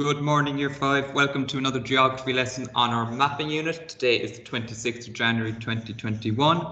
Good morning, Year 5. Welcome to another geography lesson on our mapping unit. Today is the 26th of January 2021.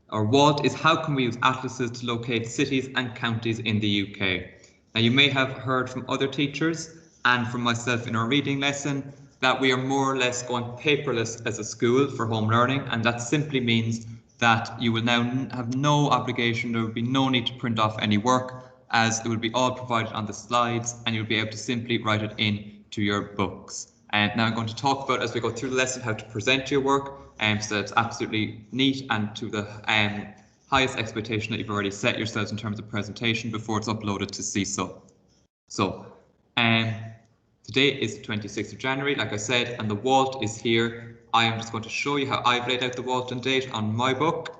Our WALT is how can we use atlases to locate cities and counties in the UK. Now you may have heard from other teachers and from myself in our reading lesson that we are more or less going paperless as a school for home learning, and that simply means that you will now have no obligation, there will be no need to print off any work, as it will be all provided on the slides and you'll be able to simply write it in to your books. And now I'm going to talk about, as we go through the lesson, how to present your work so that it's absolutely neat and to the highest expectation that you've already set yourselves in terms of presentation before it's uploaded to CISO. So today is the 26th of January, like I said, and the WALT is here. I am just going to show you how I've laid out the WALT and date on my book.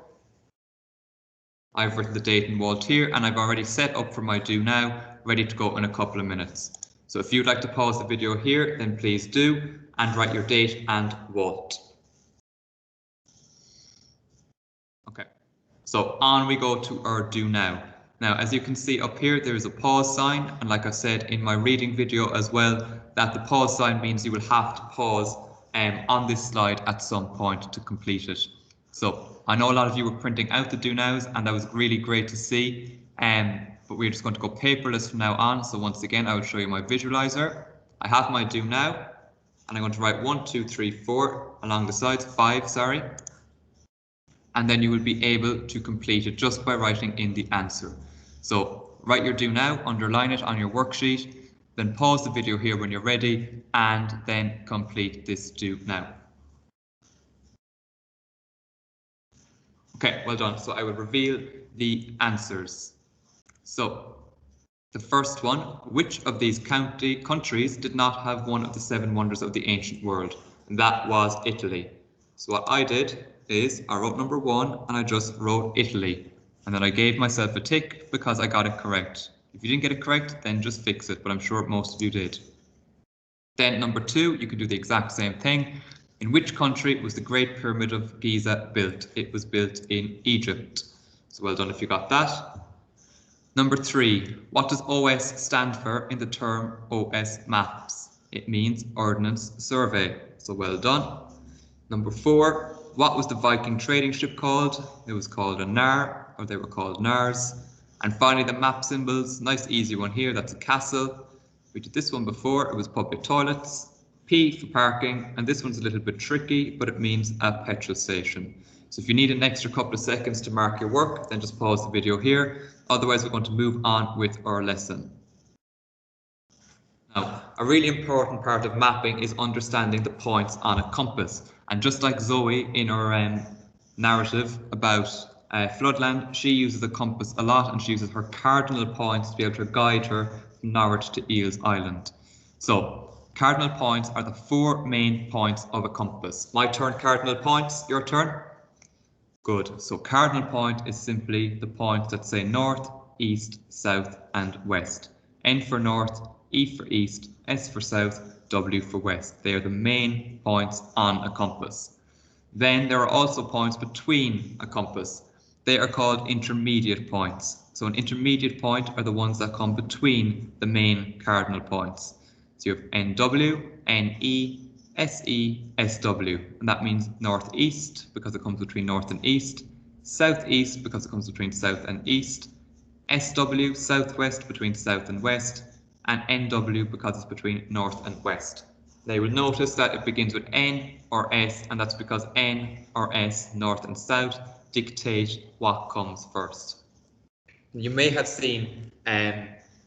I've written the date and WALT here, and I've already set up for my do now, ready to go in a couple of minutes. So if you'd like to pause the video here, then please do, and write your date and WALT. Okay, so on we go to our do now. Now, as you can see up here, there is a pause sign, and like I said in my reading video as well, that the pause sign means you will have to pause on this slide at some point to complete it. So I know a lot of you were printing out the do nows, and that was really great to see. But we're just going to go paperless from now on. So once again, I will show you my visualizer. I have my do now, and I'm going to write 1, 2, 3, 4 along the sides, 5, sorry. And then you will be able to complete it just by writing in the answer. So write your do now, underline it on your worksheet, then pause the video here when you're ready, and then complete this do now. Okay, well done. So I will reveal the answers. So the first one, which of these countries did not have one of the 7 wonders of the ancient world? And that was Italy. So what I did is I wrote number 1 and I just wrote Italy. And then I gave myself a tick because I got it correct. If you didn't get it correct, then just fix it, but I'm sure most of you did. Then number 2, you can do the exact same thing. In which country was the Great Pyramid of Giza built? It was built in Egypt. So well done if you got that. Number 3, what does OS stand for in the term OS Maps? It means Ordnance Survey. So well done. Number 4, what was the Viking trading ship called? It was called a nar, or they were called nars. And finally, the map symbols, nice easy one here, that's a castle. We did this one before, it was public toilets. P for parking, and this one's a little bit tricky, but it means a petrol station. So if you need an extra couple of seconds to mark your work, then just pause the video here. Otherwise, we're going to move on with our lesson. Now, a really important part of mapping is understanding the points on a compass. And just like Zoe in our narrative about Floodland, she uses a compass a lot, and she uses her cardinal points to be able to guide her from Norwich to Eels Island. So cardinal points are the 4 main points of a compass. My turn, cardinal points. Your turn. Good. So cardinal point is simply the points that say north, east, south, and west. N for north, E for east, S for south, W for west. They are the main points on a compass. Then there are also points between a compass. They are called intermediate points. So an intermediate point are the ones that come between the main cardinal points. So you have NW, NE, SE, SW, and that means northeast because it comes between north and east, southeast because it comes between south and east, SW, southwest between south and west, and NW because it's between north and west. Now you will notice that it begins with N or S, and that's because N or S, north and south, dictate what comes first. You may have seen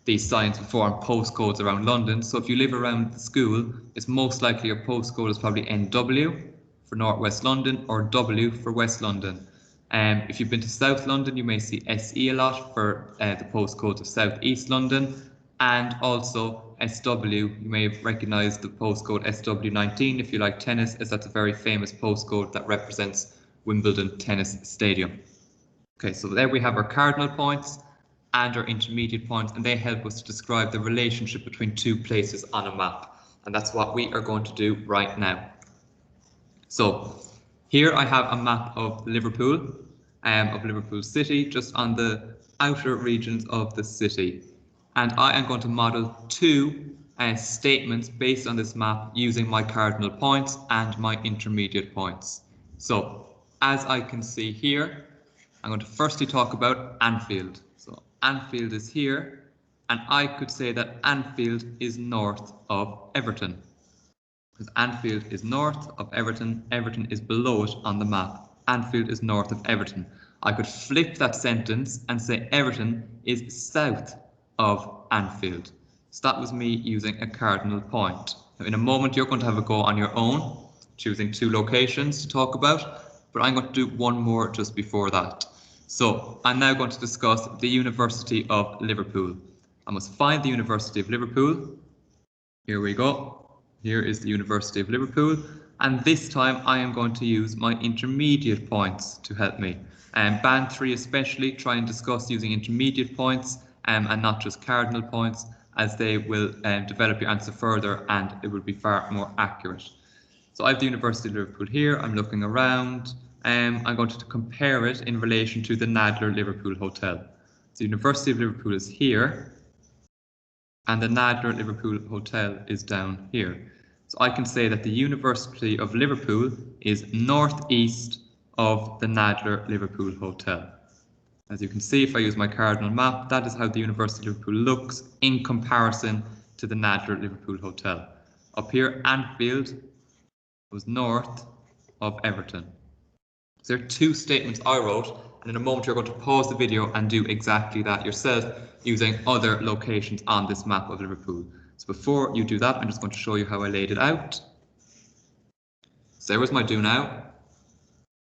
these signs before on postcodes around London. So if you live around the school, it's most likely your postcode is probably NW for North West London or W for West London. If you've been to South London, you may see SE a lot for the postcodes of South East London, and also SW. You may recognise the postcode SW19 if you like tennis, as that's a very famous postcode that represents Wimbledon Tennis Stadium. Okay, so there we have our cardinal points and our intermediate points, and they help us to describe the relationship between 2 places on a map. And that's what we are going to do right now. So here I have a map of Liverpool City, just on the outer regions of the city. And I am going to model 2 statements based on this map using my cardinal points and my intermediate points. So as I can see here, I'm going to firstly talk about Anfield. So Anfield is here, and I could say that Anfield is north of Everton. Because Anfield is north of Everton, Everton is below it on the map. Anfield is north of Everton. I could flip that sentence and say Everton is south of Anfield. So that was me using a cardinal point. Now, in a moment, you're going to have a go on your own, choosing 2 locations to talk about, but I'm going to do one more just before that. So I'm now going to discuss the University of Liverpool. I must find the University of Liverpool. Here we go. Here is the University of Liverpool, and this time I am going to use my intermediate points to help me. Band 3 especially, try and discuss using intermediate points and not just cardinal points, as they will develop your answer further and it will be far more accurate. So I have the University of Liverpool here. I'm looking around. I'm going to compare it in relation to the Nadler Liverpool Hotel. The University of Liverpool is here, and the Nadler Liverpool Hotel is down here. So I can say that the University of Liverpool is northeast of the Nadler Liverpool Hotel. As you can see, if I use my cardinal map, that is how the University of Liverpool looks in comparison to the Nadler Liverpool Hotel. Up here, Anfield was north of Everton. So there are 2 statements I wrote, and in a moment you're going to pause the video and do exactly that yourself using other locations on this map of Liverpool. So before you do that, I'm just going to show you how I laid it out. So there was my do now.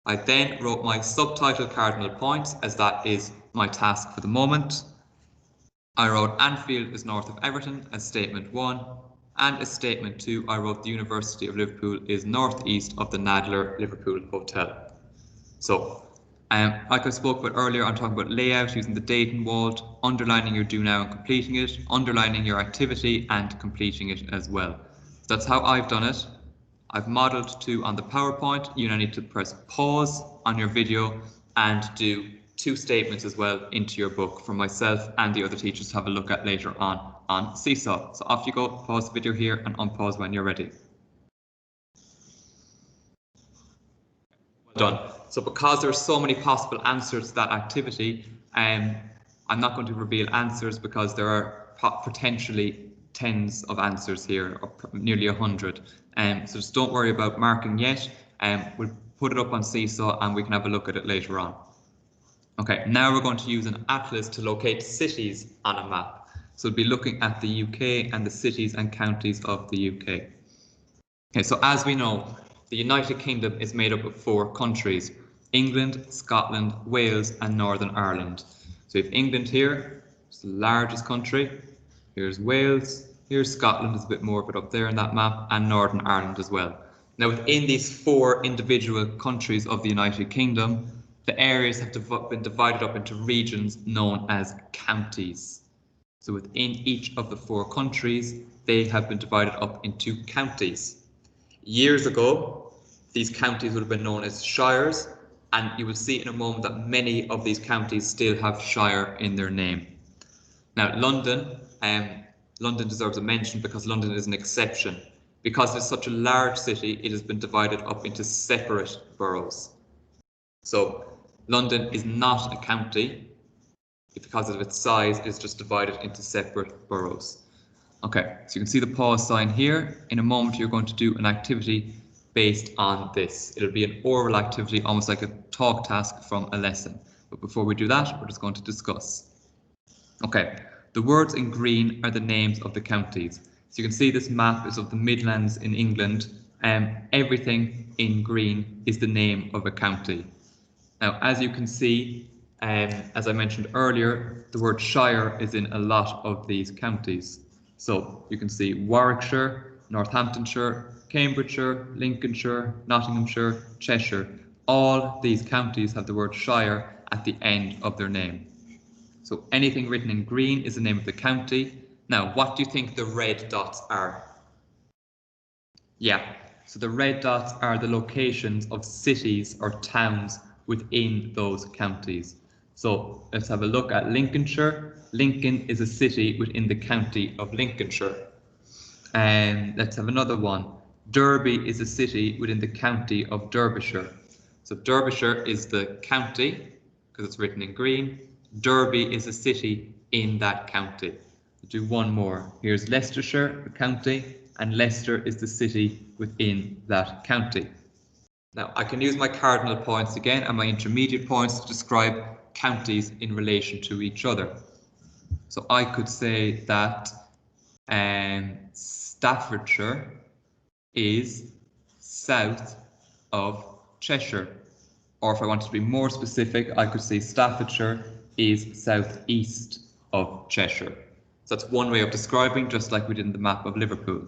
I then wrote my subtitle cardinal points, as that is my task for the moment. I wrote Anfield is north of Everton as statement 1, and as statement 2 I wrote the University of Liverpool is northeast of the Nadler Liverpool Hotel. So, like I spoke about earlier, I'm talking about layout using the Dayton wall, underlining your do now and completing it, underlining your activity and completing it as well. So that's how I've done it. I've modelled 2 on the PowerPoint. You now need to press pause on your video and do 2 statements as well into your book for myself and the other teachers to have a look at later on Seesaw. So off you go, pause the video here and unpause when you're ready. Well done. So because there are so many possible answers to that activity, I'm not going to reveal answers because there are potentially tens of answers here, or nearly 100. So just don't worry about marking yet. We'll put it up on Seesaw and we can have a look at it later on. Okay, now we're going to use an atlas to locate cities on a map. So we'll be looking at the UK and the cities and counties of the UK. Okay, so as we know, the United Kingdom is made up of 4 countries: England, Scotland, Wales and Northern Ireland. So if England here, it's the largest country, here's Wales, here's Scotland, is a bit more of it up there in that map, and Northern Ireland as well. Now within these 4 individual countries of the United Kingdom, the areas have been divided up into regions known as counties. So within each of the 4 countries, they have been divided up into counties. Years ago, these counties would have been known as shires, and you will see in a moment that many of these counties still have shire in their name. Now London deserves a mention because London is an exception. Because it's such a large city, it has been divided up into separate boroughs. So London is not a county. Because of its size, it's just divided into separate boroughs. Okay, so you can see the pause sign here. In a moment, you're going to do an activity based on this. It'll be an oral activity, almost like a talk task from a lesson. But before we do that, we're just going to discuss. Okay, the words in green are the names of the counties. So you can see this map is of the Midlands in England. Everything in green is the name of a county. Now, as you can see, as I mentioned earlier, the word shire is in a lot of these counties. So you can see Warwickshire, Northamptonshire, Cambridgeshire, Lincolnshire, Nottinghamshire, Cheshire. All these counties have the word shire at the end of their name. So anything written in green is the name of the county. Now, what do you think the red dots are? Yeah, so the red dots are the locations of cities or towns within those counties. So let's have a look at Lincolnshire. Lincoln is a city within the county of Lincolnshire. Let's have another one. Derby is a city within the county of Derbyshire. So Derbyshire is the county, because it's written in green. Derby is a city in that county. We'll do one more. Here's Leicestershire, the county, and Leicester is the city within that county. Now, I can use my cardinal points again and my intermediate points to describe counties in relation to each other. So I could say that Staffordshire is south of Cheshire. Or if I wanted to be more specific, I could say Staffordshire is southeast of Cheshire. So that's one way of describing, just like we did in the map of Liverpool.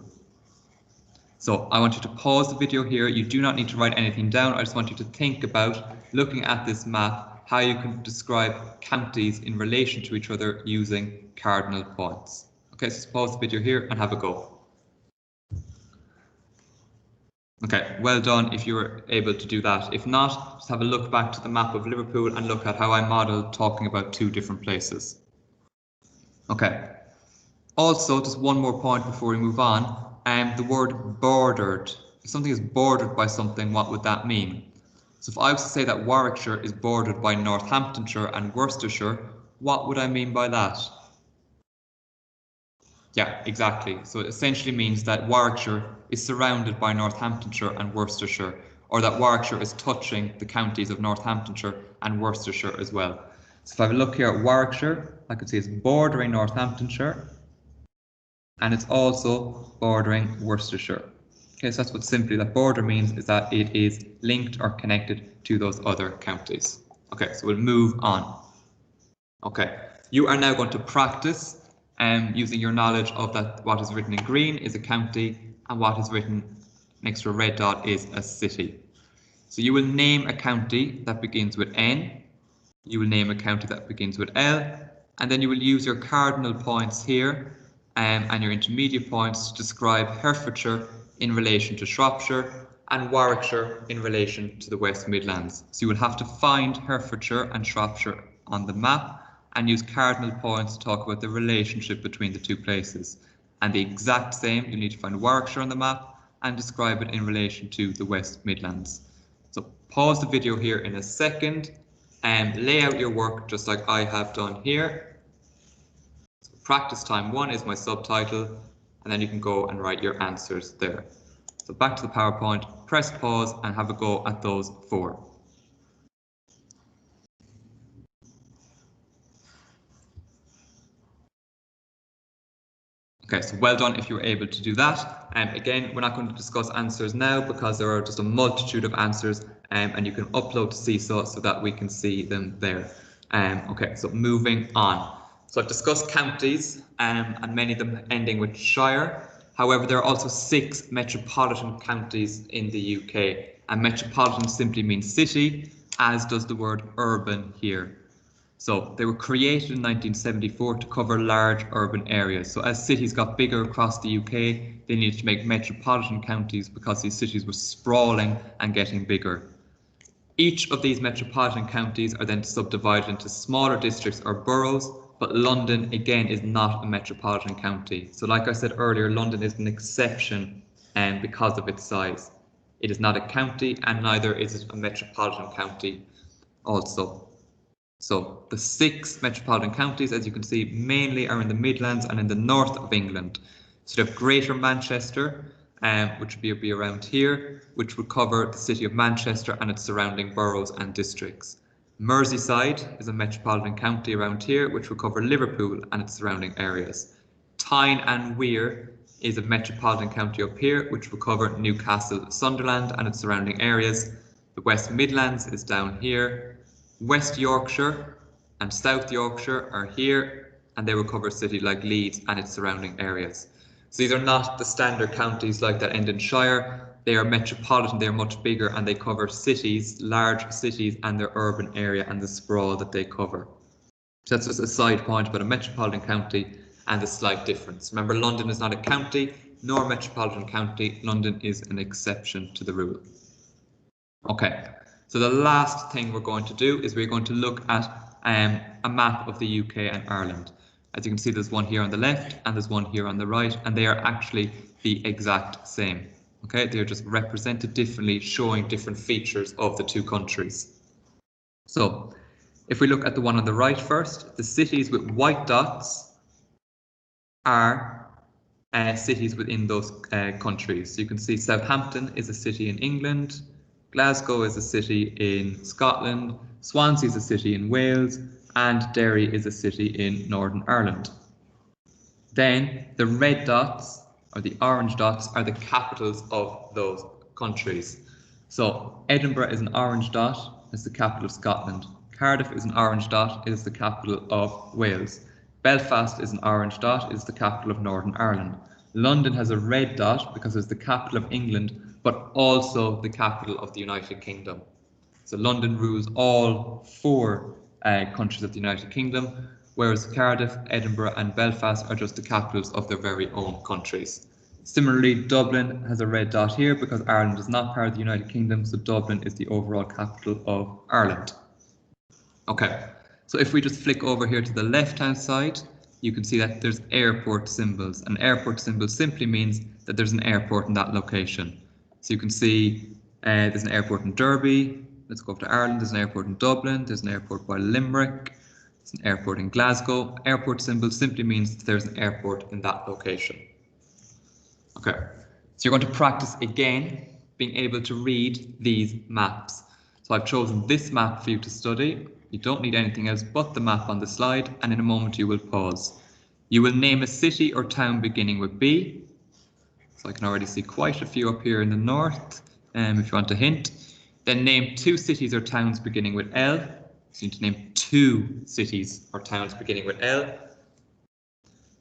So I want you to pause the video here. You do not need to write anything down. I just want you to think about, looking at this map, how you can describe counties in relation to each other using cardinal points. Okay, so pause the video here and have a go. Okay, well done if you were able to do that. If not, just have a look back to the map of Liverpool and look at how I modelled talking about two different places. Okay, also just one more point before we move on. The word bordered. If something is bordered by something, what would that mean? So if I was to say that Warwickshire is bordered by Northamptonshire and Worcestershire, what would I mean by that? Yeah, exactly. So it essentially means that Warwickshire is surrounded by Northamptonshire and Worcestershire, or that Warwickshire is touching the counties of Northamptonshire and Worcestershire as well. So if I have a look here at Warwickshire, I could see it's bordering Northamptonshire, and it's also bordering Worcestershire. Okay, so that's what simply that border means, is that it is linked or connected to those other counties. Okay, so we'll move on. Okay, you are now going to practice using your knowledge of that what is written in green is a county and what is written next to a red dot is a city. So you will name a county that begins with N, you will name a county that begins with L, and then you will use your cardinal points here and your intermediate points to describe Herefordshire in relation to Shropshire and Warwickshire in relation to the West Midlands. So you will have to find Herefordshire and Shropshire on the map and use cardinal points to talk about the relationship between the two places. And the exact same, you need to find Warwickshire on the map and describe it in relation to the West Midlands. So pause the video here in a second and lay out your work just like I have done here. So practice time 1 is my subtitle, and then you can go and write your answers there. So back to the PowerPoint, press pause and have a go at those 4. Okay, so well done if you were able to do that. Again, we're not going to discuss answers now because there are just a multitude of answers and you can upload to Seesaw so that we can see them there. Okay, so moving on. So I've discussed counties and many of them ending with shire. However, there are also 6 metropolitan counties in the UK, and metropolitan simply means city, as does the word urban here. So they were created in 1974 to cover large urban areas. So as cities got bigger across the UK, they needed to make metropolitan counties because these cities were sprawling and getting bigger. Each of these metropolitan counties are then subdivided into smaller districts or boroughs, but London again is not a metropolitan county. So like I said earlier, London is an exception because of its size. It is not a county and neither is it a metropolitan county also. So the 6 metropolitan counties, as you can see, mainly are in the Midlands and in the north of England. So you have Greater Manchester, which would be around here, which would cover the city of Manchester and its surrounding boroughs and districts. Merseyside is a metropolitan county around here, which will cover Liverpool and its surrounding areas. Tyne and Wear is a metropolitan county up here, which will cover Newcastle, Sunderland and its surrounding areas. The West Midlands is down here. West Yorkshire and South Yorkshire are here, and they will cover a city like Leeds and its surrounding areas. So these are not the standard counties like that end in shire. They are metropolitan, they are much bigger, and they cover cities, large cities and their urban area and the sprawl that they cover. So that's just a side point about a metropolitan county and the slight difference. Remember, London is not a county nor a metropolitan county. London is an exception to the rule. Okay. So the last thing we're going to do is we're going to look at a map of the UK and Ireland. As you can see, there's one here on the left and there's one here on the right, and they are actually the exact same. Okay, they're just represented differently, showing different features of the two countries. So if we look at the one on the right first, the cities with white dots are cities within those countries. So you can see Southampton is a city in England, Glasgow is a city in Scotland, Swansea is a city in Wales, and Derry is a city in Northern Ireland. Then the red dots or the orange dots are the capitals of those countries. So Edinburgh is an orange dot, it's the capital of Scotland. Cardiff is an orange dot, it is the capital of Wales. Belfast is an orange dot, it is the capital of Northern Ireland. London has a red dot because it's the capital of England, but also the capital of the United Kingdom. So London rules all four countries of the United Kingdom, whereas Cardiff, Edinburgh and Belfast are just the capitals of their very own countries. Similarly, Dublin has a red dot here because Ireland is not part of the United Kingdom, so Dublin is the overall capital of Ireland. Okay, so if we just flick over here to the left-hand side, you can see that there's airport symbols. An airport symbol simply means that there's an airport in that location. So you can see there's an airport in Derby. Let's go up to Ireland. There's an airport in Dublin. There's an airport by Limerick. There's an airport in Glasgow. Airport symbol simply means that there's an airport in that location. Okay, so you're going to practice again being able to read these maps. So I've chosen this map for you to study. You don't need anything else but the map on the slide, and in a moment you will pause. You will name a city or town beginning with B. So I can already see quite a few up here in the north, if you want a hint. Then name two cities or towns beginning with L. So you need to name two cities or towns beginning with L.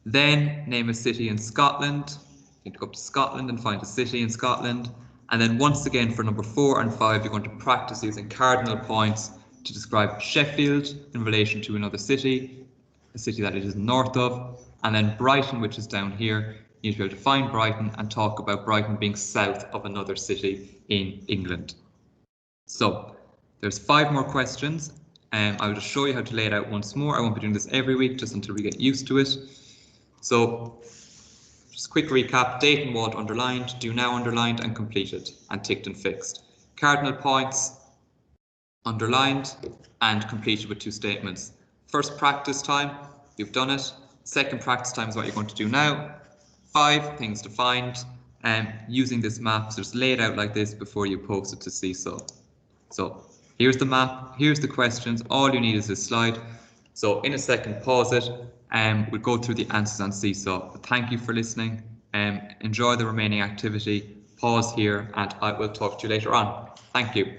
Then name a city in Scotland. You need to go up to Scotland and find a city in Scotland. And then once again for number 4 and 5, you're going to practice using cardinal points to describe Sheffield in relation to another city, a city that it is north of, and then Brighton, which is down here. You need to be able to find Brighton and talk about Brighton being south of another city in England. So there's 5 more questions. I will just show you how to lay it out once more. I won't be doing this every week, just until we get used to it. So just a quick recap: date and what underlined, do now underlined and completed, and ticked and fixed. Cardinal points underlined and completed with 2 statements. First practice time, you've done it. Second practice time is what you're going to do now. 5 things to find, using this map. So just lay it out like this before you post it to Seesaw. So here's the map, here's the questions. All you need is this slide. So in a second, pause it, and we'll go through the answers on Seesaw. But thank you for listening. Enjoy the remaining activity. Pause here, and I will talk to you later on. Thank you.